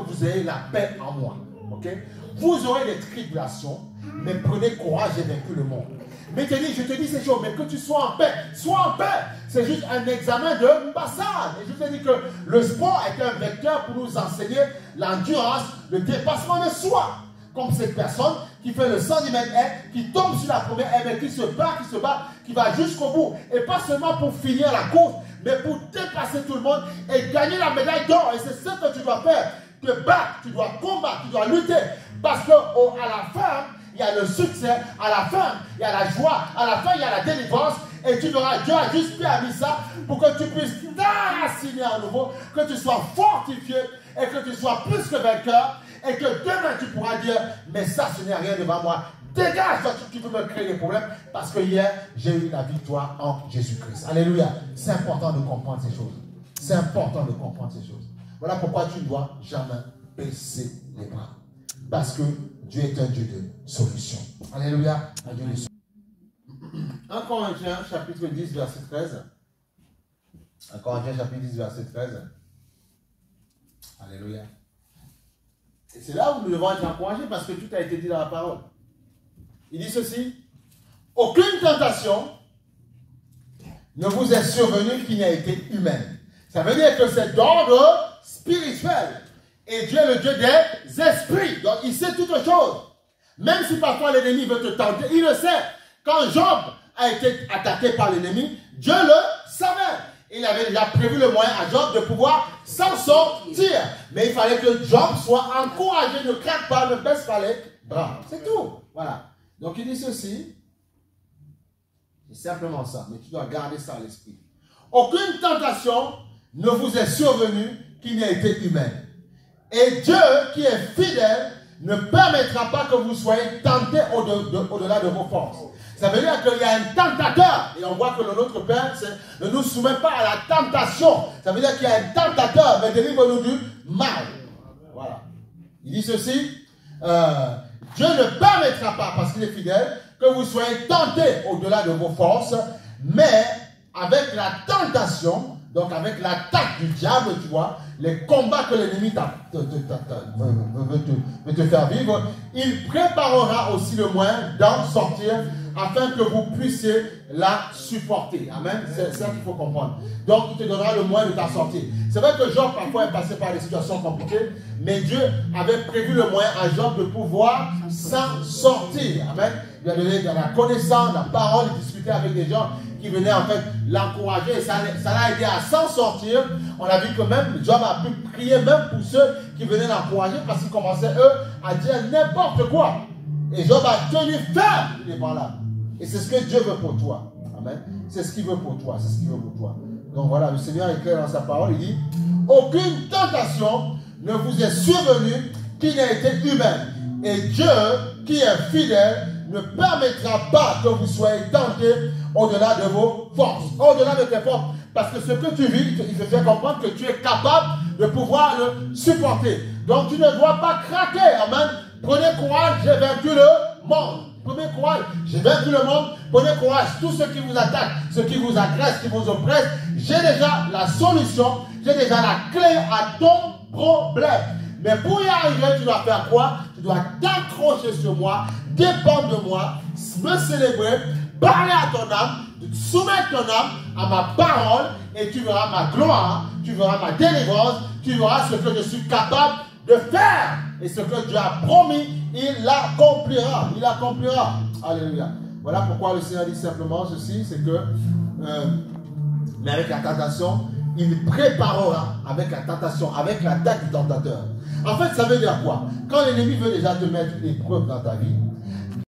vous ayez la paix en moi. Ok? Vous aurez des tribulations, mais prenez courage, j'ai vaincu le monde. Mais je te dis ces choses, mais que tu sois en paix. Sois en paix. C'est juste un examen de passage. Et je te dis que le sport est un vecteur pour nous enseigner l'endurance, le dépassement de soi. Comme cette personne qui fait le 110 mètres, qui tombe sur la première, mais qui se bat, qui va jusqu'au bout. Et pas seulement pour finir la course, mais pour dépasser tout le monde et gagner la médaille d'or. Et c'est ce que tu dois faire. Te battre, tu dois combattre, tu dois lutter. Parce qu'à la fin, il y a le succès, à la fin, il y a la joie, à la fin, il y a la délivrance. Et tu verras, Dieu a juste permis ça pour que tu puisses t'assigner à nouveau, que tu sois fortifié et que tu sois plus que vainqueur. Et que demain tu pourras dire, mais ça, ce n'est rien devant moi. Dégage toi qui veux me créer des problèmes. Parce que hier, j'ai eu la victoire en Jésus-Christ. Alléluia. C'est important de comprendre ces choses. C'est important de comprendre ces choses. Voilà pourquoi tu ne dois jamais baisser les bras. Parce que Dieu est un Dieu de solution. Alléluia. Un Dieu de solution. 1 Corinthiens chapitre 10 verset 13. 1 Corinthiens chapitre 10 verset 13. Alléluia. Et c'est là où nous devons être encouragés parce que tout a été dit dans la parole. Il dit ceci. Aucune tentation ne vous est survenue qui n'a été humaine. Ça veut dire que c'est d'ordre spirituel. Et Dieu est le Dieu des esprits. Donc il sait toutes choses. Même si parfois l'ennemi veut te tenter, il le sait. Quand Job a été attaqué par l'ennemi, Dieu le savait. Il avait déjà prévu le moyen à Job de pouvoir s'en sortir. Mais il fallait que Job soit encouragé, ne craque pas, ne baisse pas les bras. C'est tout. Voilà. Donc il dit ceci. C'est simplement ça. Mais tu dois garder ça à l'esprit. Aucune tentation ne vous est survenue qui n'ait été humaine. Et Dieu qui est fidèle ne permettra pas que vous soyez tentés au-delà de vos forces. Ça veut dire qu'il y a un tentateur. Et on voit que le Notre Père ne nous soumet pas à la tentation. Ça veut dire qu'il y a un tentateur, mais délivre-nous du mal. Voilà. Il dit ceci. Dieu ne permettra pas, parce qu'il est fidèle, que vous soyez tentés au-delà de vos forces, mais avec la tentation, donc avec l'attaque du diable, tu vois, les combats que l'ennemi veut te faire vivre, il préparera aussi le moyen d'en sortir afin que vous puissiez la supporter. Amen. C'est ça qu'il faut comprendre. Donc, il te donnera le moyen de t'en sortir. C'est vrai que Job, parfois, est passé par des situations compliquées, mais Dieu avait prévu le moyen à Job de pouvoir s'en sortir. Amen. Il a donné de la connaissance, la parole, il discutait avec des gens qui venaient en fait l'encourager et ça l'a aidé à s'en sortir. On a vu que même Job a pu prier même pour ceux qui venaient l'encourager parce qu'ils commençaient eux à dire n'importe quoi. Et Job a tenu ferme, il est par là. Et c'est ce que Dieu veut pour toi. Amen. C'est ce qu'il veut pour toi. C'est ce qu'il veut pour toi. Donc voilà, le Seigneur écrit dans sa parole, il dit aucune tentation ne vous est survenue qui n'a été humaine. Et Dieu, qui est fidèle, ne permettra pas que vous soyez tentés au-delà de vos forces, au-delà de tes forces. Parce que ce que tu vis, il te fait comprendre que tu es capable de pouvoir le supporter. Donc tu ne dois pas craquer. Amen. Prenez courage, j'ai vaincu le monde. Prenez courage, j'ai vaincu le monde. Prenez courage, tous ceux qui vous attaquent, ceux qui vous agressent, qui vous oppressent, j'ai déjà la solution, j'ai déjà la clé à ton problème. Mais pour y arriver, tu dois faire quoi? Tu dois t'accrocher sur moi, dépendre de moi, me célébrer, parler à ton âme, soumettre ton âme à ma parole et tu verras ma gloire, tu verras ma délivrance, tu verras ce que je suis capable de faire. Et ce que Dieu a promis, il l'accomplira. Il l'accomplira. Alléluia. Voilà pourquoi le Seigneur dit simplement ceci, c'est que, mais avec la tentation, il préparera avec la tentation, avec l'attaque du tentateur. En fait, ça veut dire quoi? Quand l'ennemi veut déjà te mettre une épreuve dans ta vie,